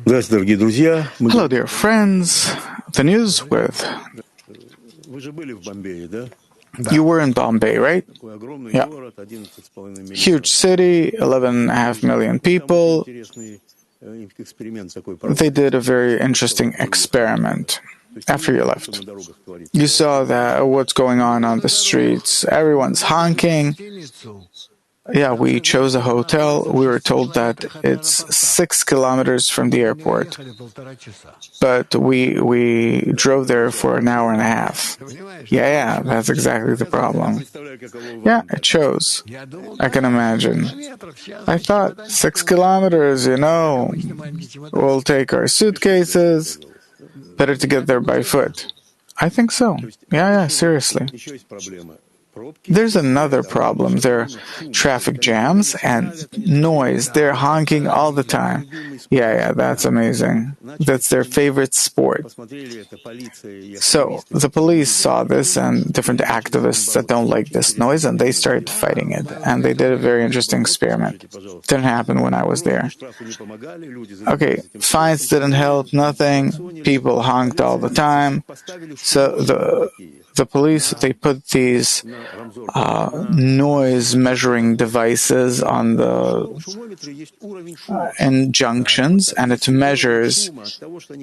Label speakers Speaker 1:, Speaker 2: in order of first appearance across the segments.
Speaker 1: Hello, dear friends. The news with... You were in Bombay, right? Yeah. Huge city, 11.5 million people. They did a very interesting experiment after you left. You saw that what's going on the streets. Everyone's honking. Yeah, we chose a hotel. We were told that it's 6 kilometers from the airport. But we drove there for an hour and a half. Yeah, that's exactly the problem. Yeah, it shows. I can imagine. I thought 6 kilometers, we'll take our suitcases. Better to get there by foot. I think so. Yeah, seriously. There's another problem. There are traffic jams and noise. They're honking all the time. Yeah, that's amazing. That's their favorite sport. So the police saw this and different activists that don't like this noise, and they started fighting it. And they did a very interesting experiment. Didn't happen when I was there. Okay, fines didn't help, nothing. People honked all the time. So the police, they put these noise measuring devices on in junctions, and it measures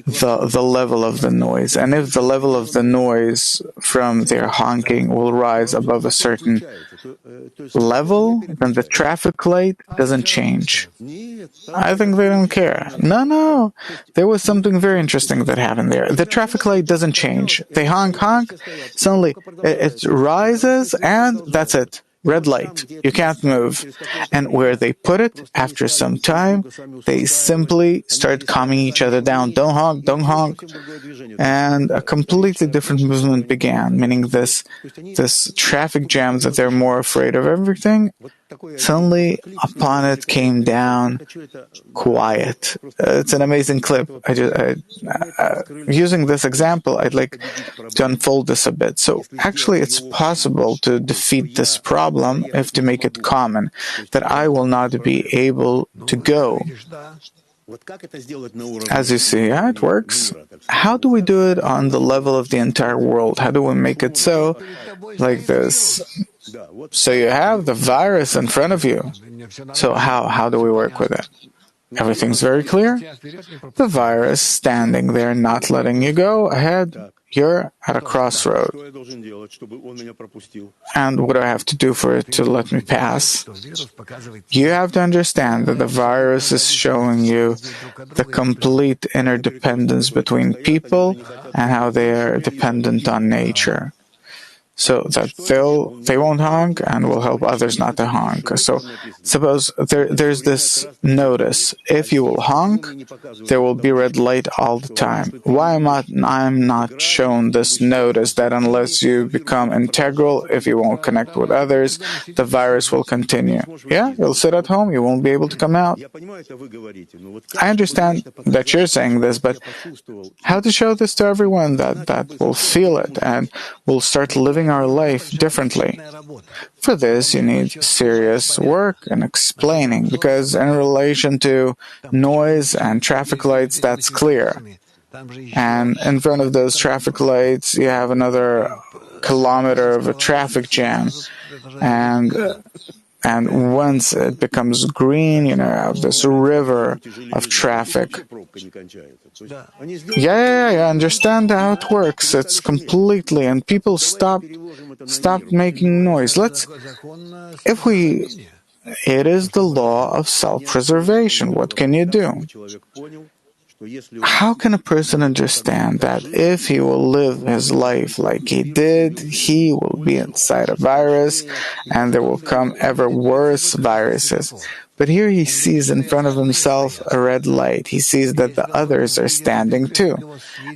Speaker 1: the level of the noise. And if the level of the noise from their honking will rise above a certain level, then the traffic light doesn't change. I think they don't care. No. There was something very interesting that happened there. The traffic light doesn't change. They honk, suddenly it rises, and that's it. Red light. You can't move. And where they put it, after some time, they simply start calming each other down. Don't honk. And a completely different movement began, meaning this traffic jam that they're more afraid of everything, suddenly upon it came down quiet. It's an amazing clip. Using this example, I'd like to unfold this a bit. So actually it's possible to defeat this problem if to make it common, that I will not be able to go. As you see, it works. How do we do it on the level of the entire world? How do we make it so, like this? So you have the virus in front of you. So how do we work with it? Everything's very clear. The virus standing there, not letting you go ahead. You're at a crossroad. And what do I have to do for it to let me pass? You have to understand that the virus is showing you the complete interdependence between people and how they are dependent on nature. So that they won't honk and will help others not to honk. So suppose there's this notice. If you will honk, there will be red light all the time. Why am I'm not shown this notice that unless you become integral, if you won't connect with others, the virus will continue? Yeah, you'll sit at home, you won't be able to come out. I understand that you're saying this, but how to show this to everyone that will feel it and will start living our life differently? For this, you need serious work and explaining, because in relation to noise and traffic lights, that's clear. And in front of those traffic lights, you have another kilometer of a traffic jam. And once it becomes green, you have this river of traffic. Yeah, I understand how it works. It's completely, and people stop making noise. It is the law of self-preservation. What can you do? How can a person understand that if he will live his life like he did, he will be inside a virus and there will come ever worse viruses? But here he sees in front of himself a red light. He sees that the others are standing too.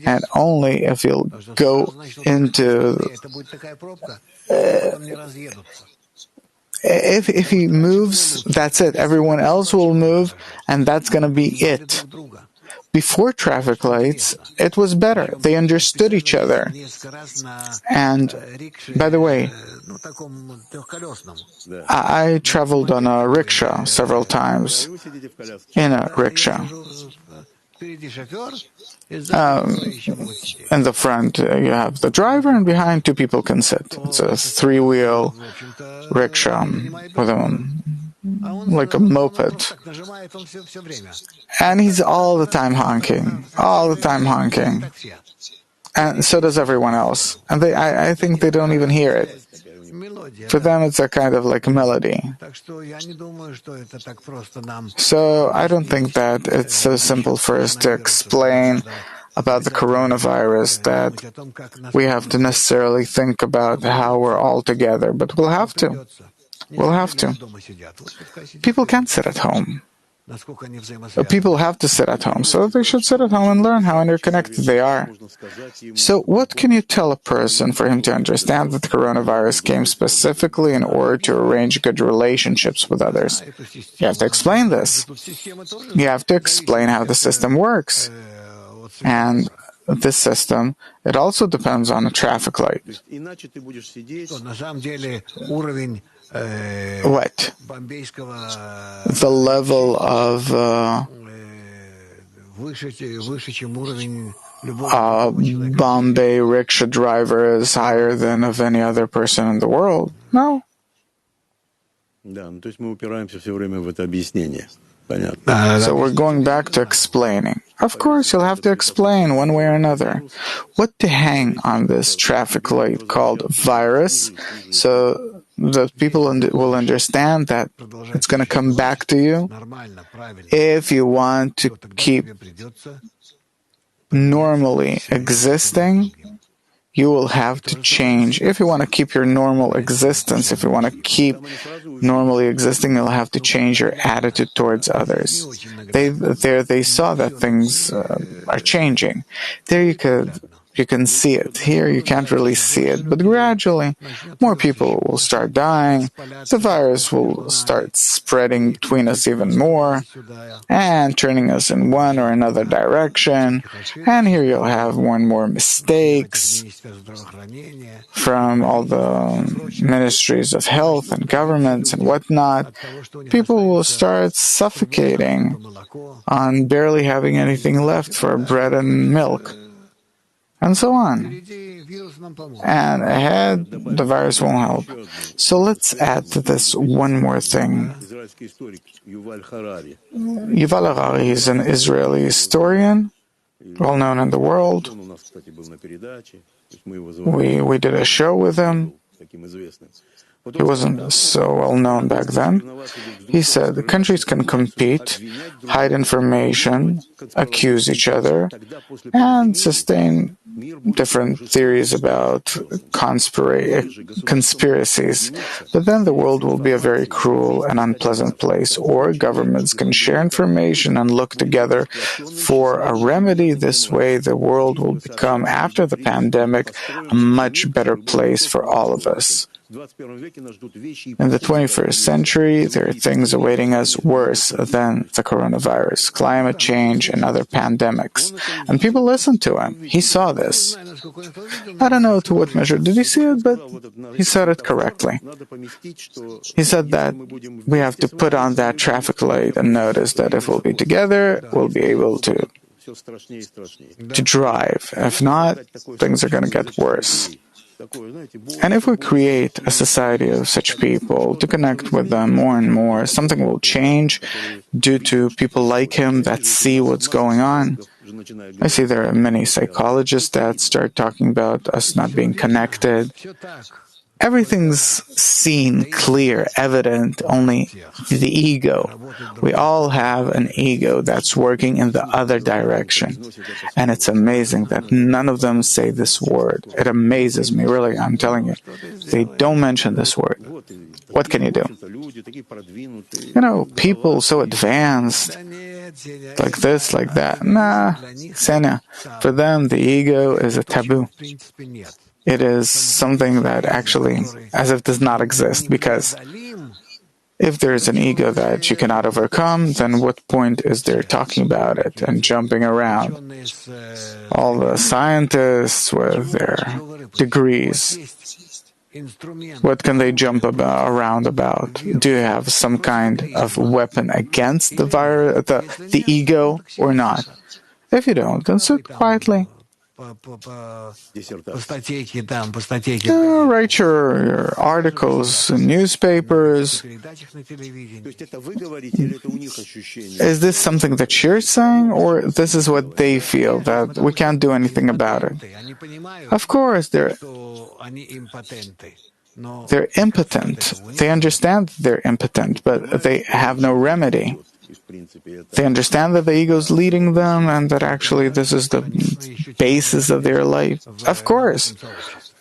Speaker 1: And only if he'll go into... If he moves, that's it. Everyone else will move, and that's going to be it. Before traffic lights, it was better. They understood each other. And, by the way, I traveled on a rickshaw several times. In a rickshaw. In the front, you have the driver, and behind, two people can sit. It's a three-wheel rickshaw with like a moped. And he's all the time honking. All the time honking. And so does everyone else. And I think they don't even hear it. For them, it's a kind of like a melody. So I don't think that it's so simple for us to explain about the coronavirus that we have to necessarily think about how we're all together. But we'll have to. We'll have to. People can't sit at home. People have to sit at home, so they should sit at home and learn how interconnected they are. So what can you tell a person for him to understand that the coronavirus came specifically in order to arrange good relationships with others? You have to explain this. You have to explain how the system works. And this system, it also depends on a traffic light. What? The level of Bombay rickshaw driver is higher than of any other person in the world? No. So we're going back to explaining. Of course, you'll have to explain one way or another what to hang on this traffic light called virus, so that people will understand that it's going to come back to you. If you want to keep normally existing, you will have to change. If you want to keep your normal existence, if you want to keep normally existing, you'll have to change your attitude towards others. They saw that things are changing. There you can see it. Here you can't really see it. But gradually, more people will start dying. The virus will start spreading between us even more and turning us in one or another direction. And here you'll have more and more mistakes from all the ministries of health and governments and whatnot. People will start suffocating on barely having anything left for bread and milk, and so on. And ahead, the virus won't help. So let's add to this one more thing. Yuval Harari is an Israeli historian, well known in the world. We did a show with him. He wasn't so well known back then. He said the countries can compete, hide information, accuse each other, and sustain different theories about conspiracies. But then the world will be a very cruel and unpleasant place. Or governments can share information and look together for a remedy. This way, the world will become, after the pandemic, a much better place for all of us. In the 21st century, there are things awaiting us worse than the coronavirus, climate change, and other pandemics. And people listened to him. He saw this. I don't know to what measure did he see it, but he said it correctly. He said that we have to put on that traffic light and notice that if we'll be together, we'll be able to drive. If not, things are going to get worse. And if we create a society of such people, to connect with them more and more, something will change due to people like him that see what's going on. I see there are many psychologists that start talking about us not being connected. Everything's seen, clear, evident, only the ego. We all have an ego that's working in the other direction. And it's amazing that none of them say this word. It amazes me, really, I'm telling you. They don't mention this word. What can you do? You know, people so advanced, like this, like that. Nah, Sena. For them, the ego is a taboo. It is something that actually, as if does not exist, because if there is an ego that you cannot overcome, then what point is there talking about it and jumping around? All the scientists with their degrees, what can they jump around about? Do you have some kind of weapon against the ego or not? If you don't, then sit quietly. Write your articles in newspapers. Is this something that you're saying, or this is what they feel, that we can't do anything about it? Of course, they're impotent. They understand they're impotent, but they have no remedy. They understand that the ego is leading them and that actually this is the basis of their life. Of course.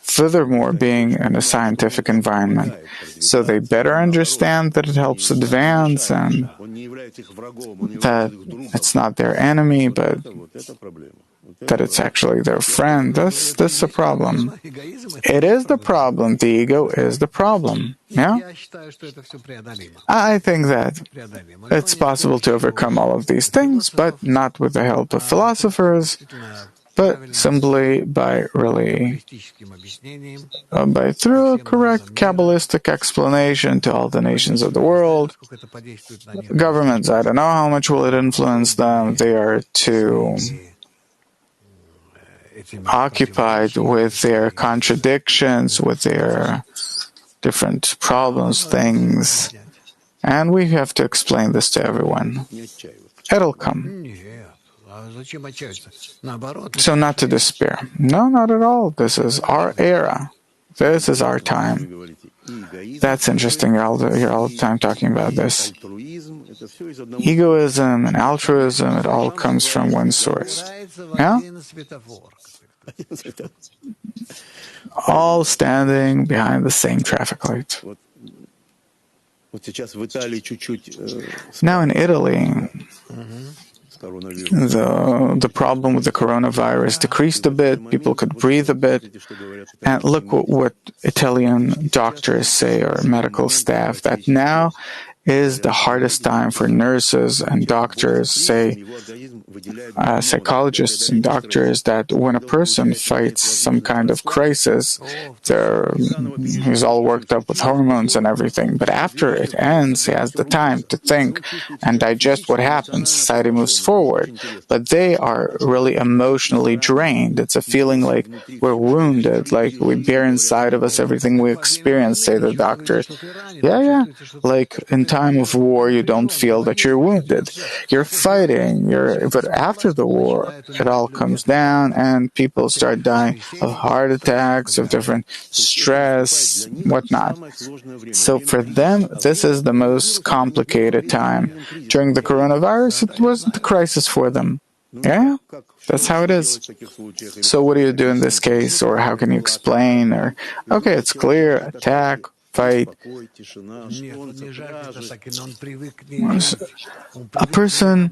Speaker 1: Furthermore, being in a scientific environment. So they better understand that it helps advance and that it's not their enemy, but that it's actually their friend. That's a problem. It is the problem. The ego is the problem. Yeah? I think that it's possible to overcome all of these things, but not with the help of philosophers, but simply by through a correct Kabbalistic explanation to all the nations of the world. Governments, I don't know how much will it influence them. They are too occupied with their contradictions, with their different problems, things. And we have to explain this to everyone. It'll come. So not to despair. No, not at all. This is our era. This is our time. That's interesting. You're all the time talking about this. Egoism and altruism, it all comes from one source. Yeah? All standing behind the same traffic light. Now in Italy, the problem with the coronavirus decreased a bit, people could breathe a bit. And look what Italian doctors say, or medical staff, that now is the hardest time for nurses and doctors, say psychologists and doctors, that when a person fights some kind of crisis, he's all worked up with hormones and everything, but after it ends, he has the time to think and digest what happens. Society moves forward, but they are really emotionally drained. It's a feeling like we're wounded, like we bear inside of us everything we experience, say the doctors. Yeah, like in time of war, you don't feel that you're wounded. You're fighting, but after the war, it all comes down and people start dying of heart attacks, of different stress, whatnot. So for them, this is the most complicated time. During the coronavirus, it wasn't a crisis for them. Yeah, that's how it is. So what do you do in this case, or how can you explain? Or, okay, it's clear, attack, fight. A person,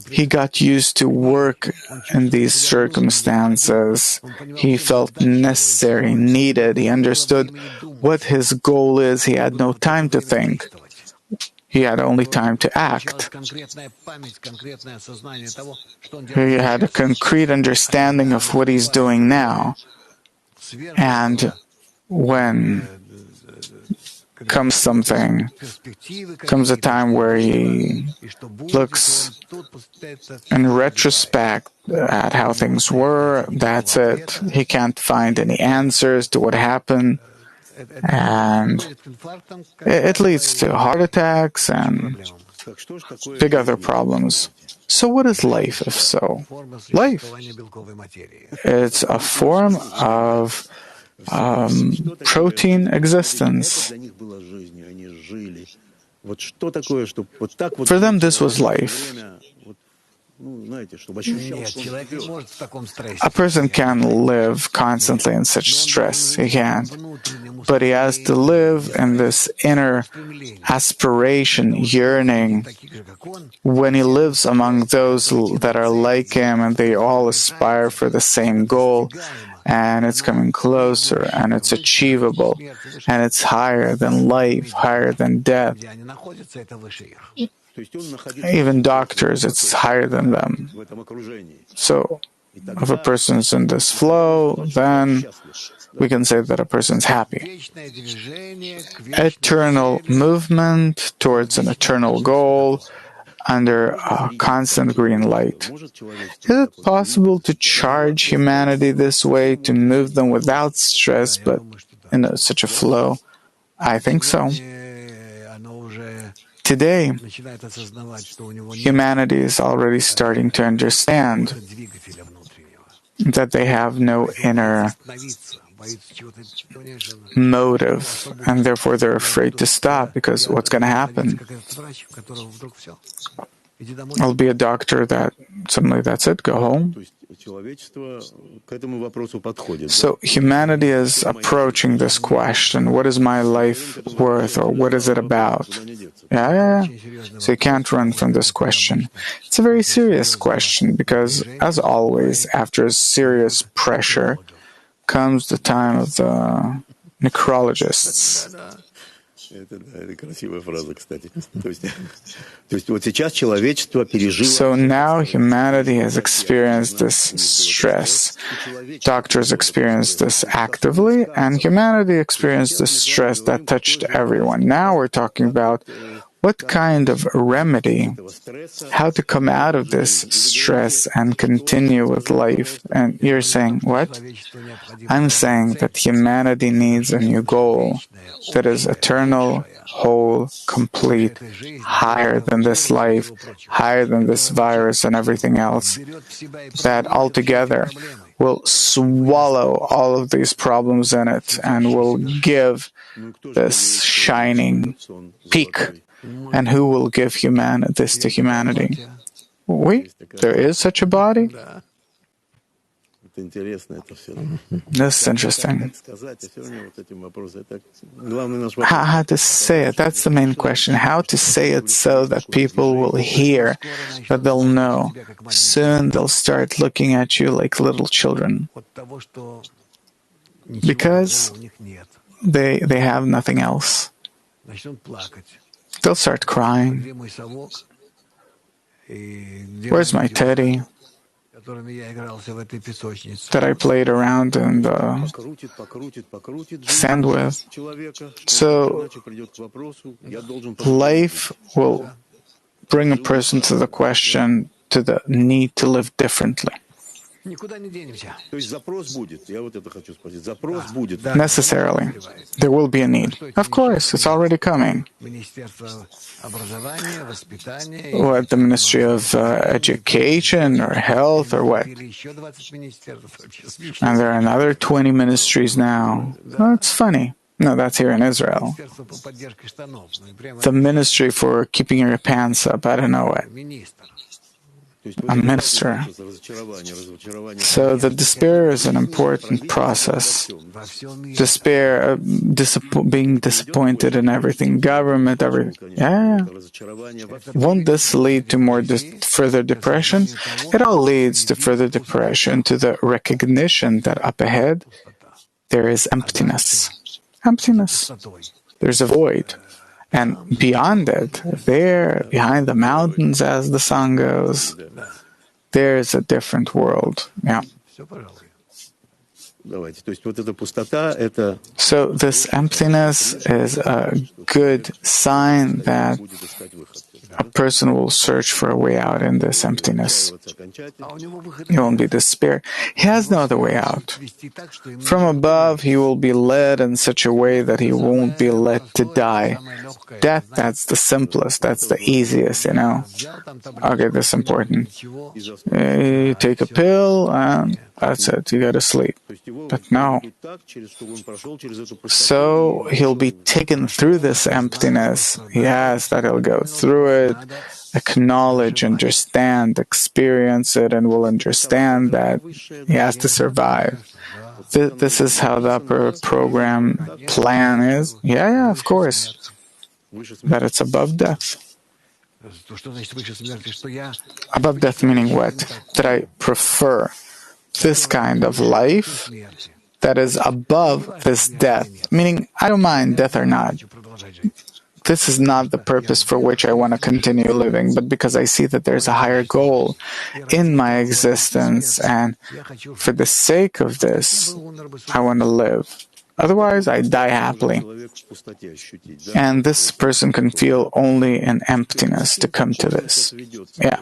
Speaker 1: he got used to work in these circumstances. He felt necessary, needed. He understood what his goal is. He had no time to think. He had only time to act. He had a concrete understanding of what he's doing now. And when comes a time where he looks in retrospect at how things were, that's it. He can't find any answers to what happened. And it leads to heart attacks and big other problems. So what is life, if so? Life, it's a form of protein existence. For them, this was life. A person can live constantly in such stress. He can't. But he has to live in this inner aspiration, yearning. When he lives among those that are like him and they all aspire for the same goal, and it's coming closer, and it's achievable, and it's higher than life, higher than death. Even doctors, it's higher than them. So, if a person's in this flow, then we can say that a person's happy. Eternal movement towards an eternal goal, under a constant green light. Is it possible to charge humanity this way, to move them without stress, but in such a flow? I think so. Today, humanity is already starting to understand that they have no inner motive, and therefore they're afraid to stop, because what's going to happen? I'll be a doctor that suddenly that's it, go home. So humanity is approaching this question, what is my life worth, or what is it about? Yeah. So you can't run from this question. It's a very serious question, because as always, after serious pressure comes the time of the necrologists. So now humanity has experienced this stress. Doctors experienced this actively, and humanity experienced this stress that touched everyone. Now we're talking about what kind of remedy, how to come out of this stress and continue with life. And you're saying, what? I'm saying that humanity needs a new goal that is eternal, whole, complete, higher than this life, higher than this virus and everything else, that altogether will swallow all of these problems in it and will give this shining peak. And who will give this to humanity? There is such a body? This is interesting. How to say it? That's the main question. How to say it so that people will hear, that they'll know. Soon they'll start looking at you like little children. Because they have nothing else. They'll start crying. Where's my teddy that I played around in the sand with? So life will bring a person to the question, to the need to live differently. Necessarily. There will be a need. Of course, it's already coming. What, the Ministry of Education or Health or what? And there are another 20 ministries now. Oh, it's funny. No, that's here in Israel. The Ministry for Keeping Your Pants Up, I don't know what. A minister. So the despair is an important process. Despair, being disappointed in everything, government, everything. Yeah. Won't this lead to more further depression? It all leads to further depression, to the recognition that up ahead there is emptiness. Emptiness. There's a void. And beyond it, there, behind the mountains, as the song goes, there's a different world. Yeah. So this emptiness is a good sign that a person will search for a way out in this emptiness. He won't be despair. He has no other way out. From above, he will be led in such a way that he won't be led to die. Death, that's the simplest, that's the easiest, Okay, this is important. You take a pill, and that's it, you go to sleep. But no. So he'll be taken through this emptiness. Yes, that he'll go through it, acknowledge, understand, experience it, and will understand that he has to survive. This is how the upper program plan is. Yeah, of course. That it's above death. Above death meaning what? That I prefer this kind of life that is above this death. Meaning, I don't mind death or not. This is not the purpose for which I want to continue living, but because I see that there's a higher goal in my existence, and for the sake of this, I want to live. Otherwise, I die happily. And this person can feel only an emptiness to come to this. Yeah.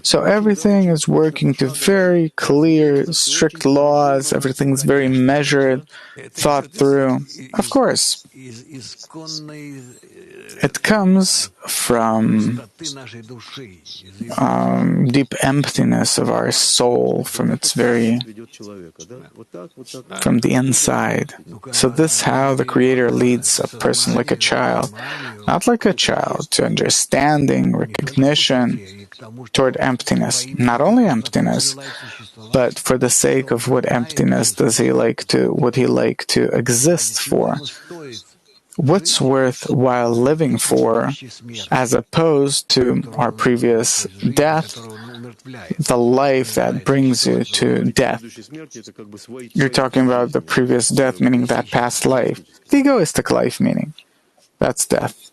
Speaker 1: So everything is working to very clear, strict laws. Everything's very measured, thought through. Of course, it comes from deep emptiness of our soul, from the inside. So this is how the Creator leads a person like a child, not like a child, to understanding, recognition, toward emptiness. Not only emptiness, but for the sake of what emptiness would he like to exist for? What's worthwhile living for, as opposed to our previous death, the life that brings you to death. You're talking about the previous death, meaning that past life. The egoistic life, meaning that's death.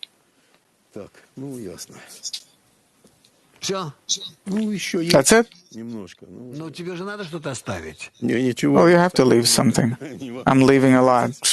Speaker 1: That's it? Well, you have to leave something. I'm leaving a lot.